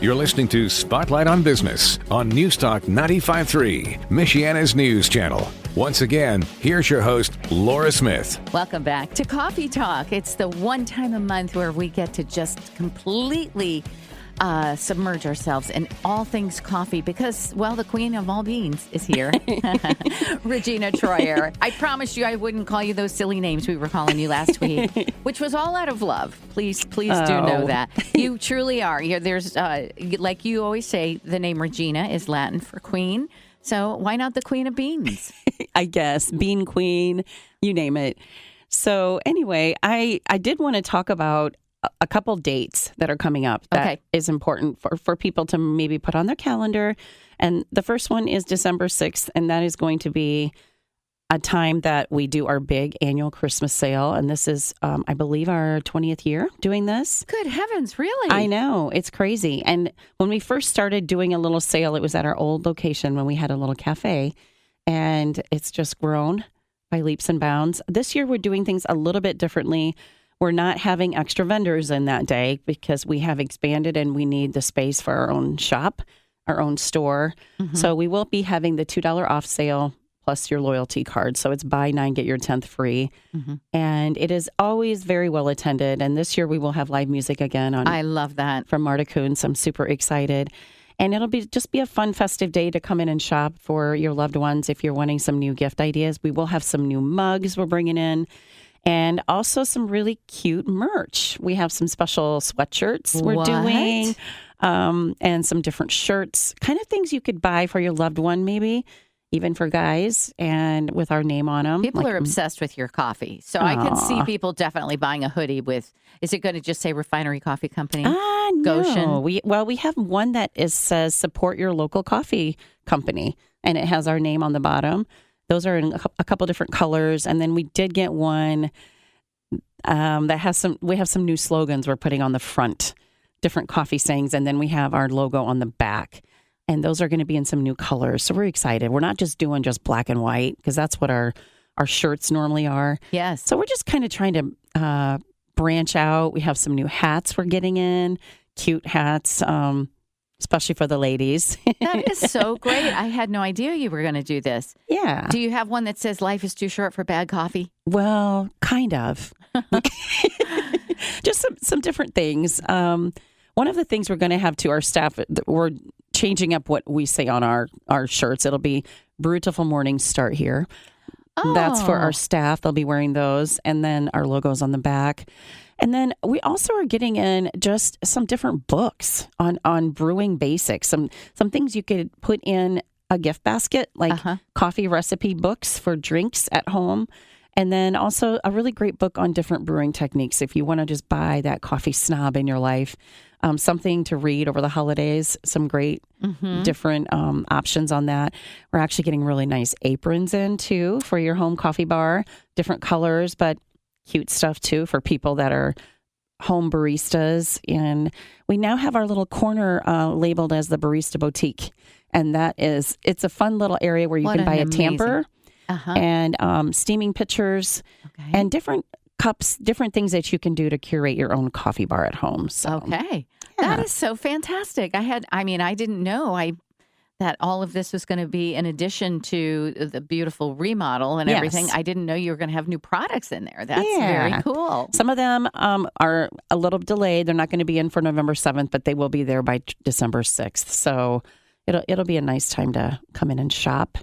You're listening to Spotlight on Business on Newstalk 95.3, Michiana's news channel. Once again, here's your host, Laura Smith. Welcome back to Coffee Talk. It's the one time a month where we get to just completely submerge ourselves in all things coffee because, well, the queen of all beans is here. Regina Troyer. I promised you I wouldn't call you those silly names we were calling you last week, which was all out of love. Please do know that. You truly are. There's, like you always say, the name Regina is Latin for queen. So why not the queen of beans? I guess. Bean queen, you name it. So anyway, I did want to talk about a couple dates that are coming up that is important for people to maybe put on their calendar. And the first one is December 6th, and that is going to be a time that we do our big annual Christmas sale. And this is, I believe, our 20th year doing this. Good heavens, really? I know. It's crazy. And when we first started doing a little sale, it was at our old location when we had a little cafe. And it's just grown by leaps and bounds. This year, we're doing things a little bit differently. We're not having extra vendors in that day because we have expanded and we need the space for our own shop, our own store. Mm-hmm. So we will be having the $2 off sale plus your loyalty card. So it's buy 9, get your 10th free. Mm-hmm. And it is always very well attended. And this year we will have live music again. I love that. From Marta Kuntz. I'm super excited. And it'll be a fun, festive day to come in and shop for your loved ones if you're wanting some new gift ideas. We will have some new mugs we're bringing in. And also some really cute merch. We have some special sweatshirts we're doing, and some different shirts, kind of things you could buy for your loved one, maybe even for guys, and with our name on them. People are obsessed with your coffee. So I can see people definitely buying a hoodie with, is it going to just say Refinery Coffee Company? No. Goshen? We have one that says support your local coffee company, and it has our name on the bottom. Those are in a couple different colors. And then we did get one that has we have some new slogans we're putting on the front, different coffee sayings. And then we have our logo on the back. And those are going to be in some new colors. So we're excited. We're not just doing just black and white because that's what our shirts normally are. Yes. So we're just kind of trying to branch out. We have some new hats we're getting in, cute hats. Especially for the ladies. That is so great. I had no idea you were going to do this. Yeah. Do you have one that says life is too short for bad coffee? Well, kind of. Just some different things. One of the things we're going to have to our staff, we're changing up what we say on our shirts. It'll be Beautiful Mornings Start Here. Oh. That's for our staff. They'll be wearing those. And then our logo's on the back. And then we also are getting in just some different books on brewing basics, some things you could put in a gift basket, like coffee recipe books for drinks at home. And then also a really great book on different brewing techniques. If you want to just buy that coffee snob in your life, something to read over the holidays, some great different options on that. We're actually getting really nice aprons in too for your home coffee bar, different colors, but cute stuff too for people that are home baristas. And we now have our little corner labeled as the Barista Boutique. And it's a fun little area where you can buy a tamper and steaming pitchers and different cups, different things that you can do to curate your own coffee bar at home. So, okay. Yeah. That is so fantastic. I didn't know that all of this was going to be in addition to the beautiful remodel and everything. I didn't know you were going to have new products in there. That's very cool. Some of them are a little delayed. They're not going to be in for November 7th, but they will be there by December 6th. So it'll be a nice time to come in and shop.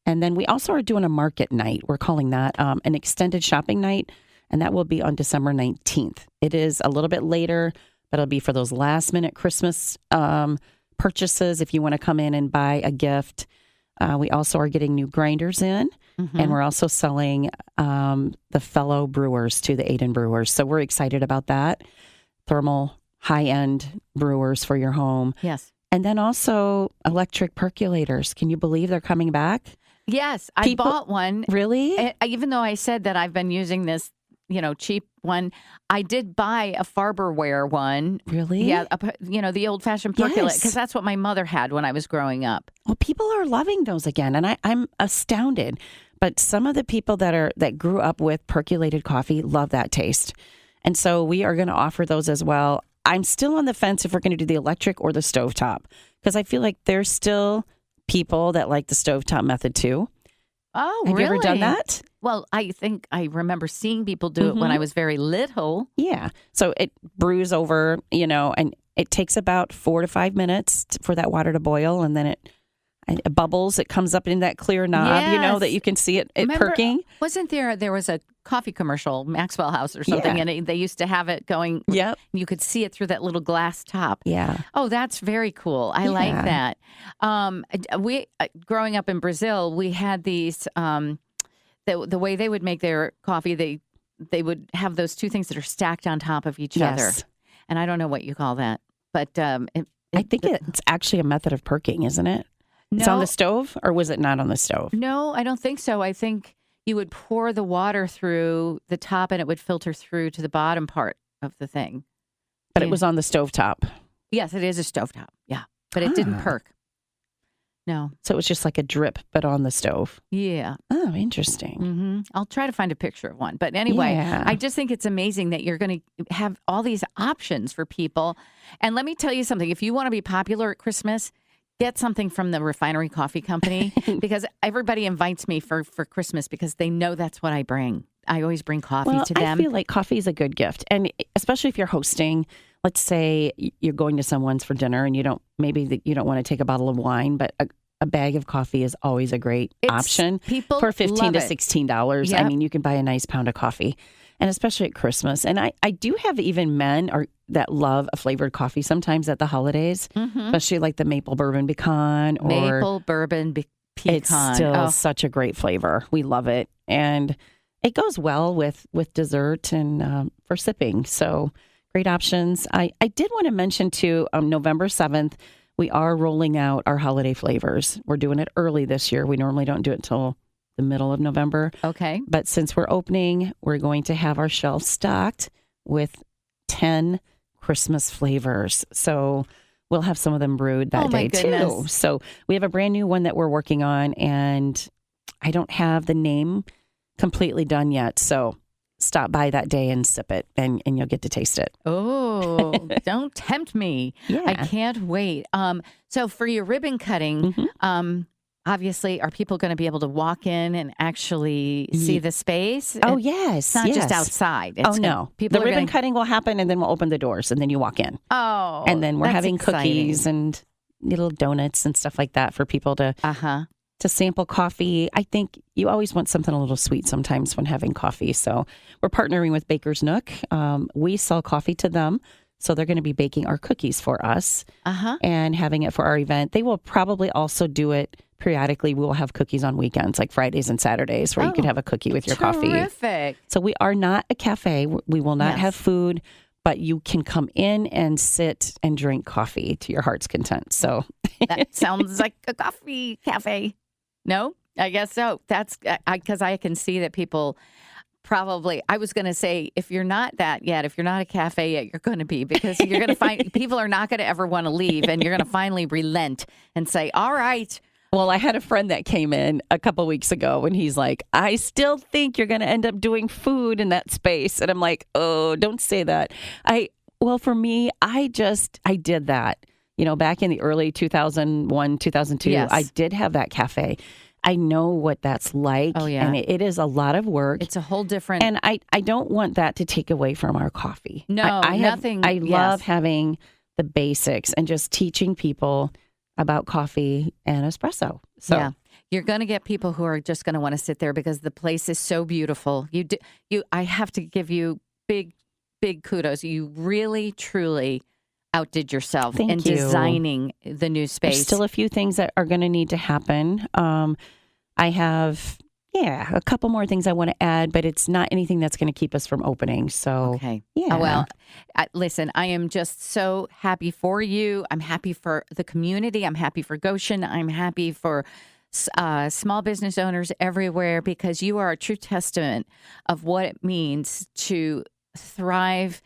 And then we also are doing a market night. We're calling that an extended shopping night, and that will be on December 19th. It is a little bit later, but it'll be for those last minute Christmas purchases if you want to come in and buy a gift. We also are getting new grinders in, and we're also selling the fellow brewers to the Aiden brewers. So we're excited about that. Thermal, high-end brewers for your home. Yes. And then also electric percolators. Can you believe they're coming back? Yes, I bought one. Really? Even though I said that I've been using this, cheap one, I did buy a Farberware one. Really? Yeah, the old-fashioned percolator, because that's what my mother had when I was growing up. Well, people are loving those again, and I'm astounded. But some of the people that grew up with percolated coffee love that taste. And so we are going to offer those as well. I'm still on the fence if we're going to do the electric or the stovetop, because I feel like there's still people that like the stovetop method too. Oh, Have really? you ever done that? Well, I think I remember seeing people do it when I was very little. Yeah. So it brews over, and it takes about 4 to 5 minutes for that water to boil, and then it bubbles. It comes up in that clear knob, Yes. that you can see it Remember, perking. Wasn't there was a coffee commercial, Maxwell House or something, Yeah. and they used to have it going. Yep. You could see it through that little glass top. Yeah. Oh, that's very cool. I like Yeah. that. We growing up in Brazil, we had these. The way they would make their coffee, they would have those two things that are stacked on top of each other, Yes. and I don't know what you call that, but I think it's actually a method of perking, isn't it? It's on the stove, or was it not on the stove? No, I don't think so. I think you would pour the water through the top and it would filter through to the bottom part of the thing. But it was on the stovetop. Yes, it is a stovetop. Yeah. But it didn't perk. No. So it was just like a drip, but on the stove. Yeah. Oh, interesting. I'll try to find a picture of one. But anyway, Yeah. I just think it's amazing that you're going to have all these options for people. And let me tell you something. If you want to be popular at Christmas, get something from the Refinery Coffee Company, because everybody invites me for Christmas because they know that's what I bring. I always bring coffee to them. I feel like coffee is a good gift. And especially if you're hosting, let's say you're going to someone's for dinner and you don't want to take a bottle of wine, but a bag of coffee is always a great option people for $15 love to it. $16. Yep. I mean, you can buy a nice pound of coffee, and especially at Christmas. And I do have even men that love a flavored coffee sometimes at the holidays, especially like the maple bourbon pecan or Maple bourbon pecan. It's still such a great flavor. We love it. And it goes well with dessert and for sipping. So great options. I did want to mention too, November 7th, we are rolling out our holiday flavors. We're doing it early this year. We normally don't do it until the middle of November. Okay. But since we're opening, we're going to have our shelves stocked with 10 Christmas flavors. So we'll have some of them brewed that day too. So we have a brand new one that we're working on, and I don't have the name completely done yet. So stop by that day and sip it, and you'll get to taste it. Oh, don't tempt me. Yeah. I can't wait. So for your ribbon cutting, obviously, are people going to be able to walk in and actually see the space? Oh, yes. It's not just outside. It's no. People the ribbon cutting will happen, and then we'll open the doors, and then you walk in. Oh, and then we're that's having exciting. cookies and little donuts and stuff like that for people to sample coffee. I think you always want something a little sweet sometimes when having coffee. So we're partnering with Baker's Nook. We sell coffee to them. So they're going to be baking our cookies for us and having it for our event. They will probably also do it periodically. We will have cookies on weekends, like Fridays and Saturdays, where you can have a cookie with your coffee. Terrific. So we are not a cafe. We will not have food, but you can come in and sit and drink coffee to your heart's content. So that sounds like a coffee cafe. No, I guess so. That's because I can see that people probably, I was going to say, if you're not that yet, if you're not a cafe yet, you're going to be, because you're going to find people are not going to ever want to leave, and you're going to finally relent and say, all right. Well, I had a friend that came in a couple weeks ago, and he's like, I still think you're going to end up doing food in that space. And I'm like, oh, don't say that. Well, for me, I did that. Back in the early 2001, 2002, I did have that cafe. I know what that's like. Oh, yeah. And it is a lot of work. It's a whole different. And I don't want that to take away from our coffee. No, nothing. I love having the basics and just teaching people about coffee and espresso. So yeah, you're going to get people who are just going to want to sit there because the place is so beautiful. I have to give you big kudos. You really, truly outdid yourself in designing the new space. There's still a few things that are going to need to happen. I have, a couple more things I want to add, but it's not anything that's going to keep us from opening. So, okay. Yeah. Well, listen, I am just so happy for you. I'm happy for the community. I'm happy for Goshen. I'm happy for small business owners everywhere, because you are a true testament of what it means to thrive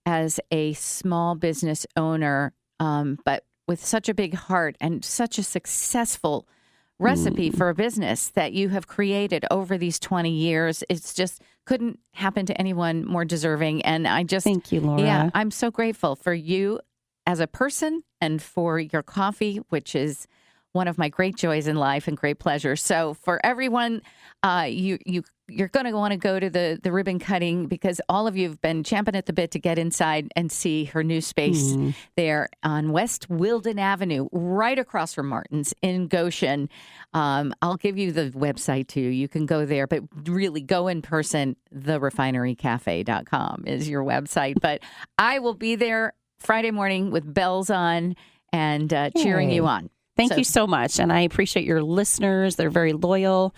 as a small business owner, but with such a big heart and such a successful recipe for a business that you have created over these 20 years. It's just couldn't happen to anyone more deserving. And I just Thank you, Laura. Yeah, I'm so grateful for you as a person and for your coffee, which is one of my great joys in life and great pleasure. So for everyone, you're going to want to go to the ribbon cutting because all of you have been champing at the bit to get inside and see her new space there on West Wilden Avenue, right across from Martin's in Goshen. I'll give you the website too. You can go there, but really go in person. TheRefineryCafe.com is your website. But I will be there Friday morning with bells on and cheering you on. Thank you so much. And I appreciate your listeners. They're very loyal.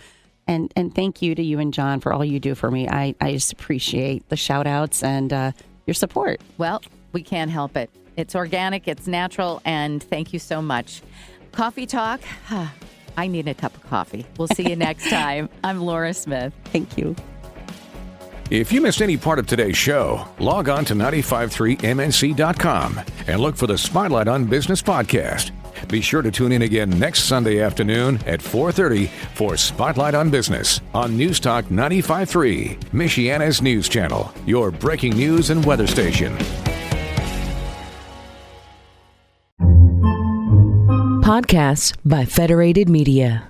And thank you to you and John for all you do for me. I just appreciate the shout outs and your support. Well, we can't help it. It's organic, it's natural, and thank you so much. Coffee Talk. I need a cup of coffee. We'll see you next time. I'm Laura Smith. Thank you. If you missed any part of today's show, log on to 953mnc.com and look for the Spotlight on Business podcast. Be sure to tune in again next Sunday afternoon at 4:30 for Spotlight on Business on News Talk 95.3, Michiana's news channel, your breaking news and weather station. Podcasts by Federated Media.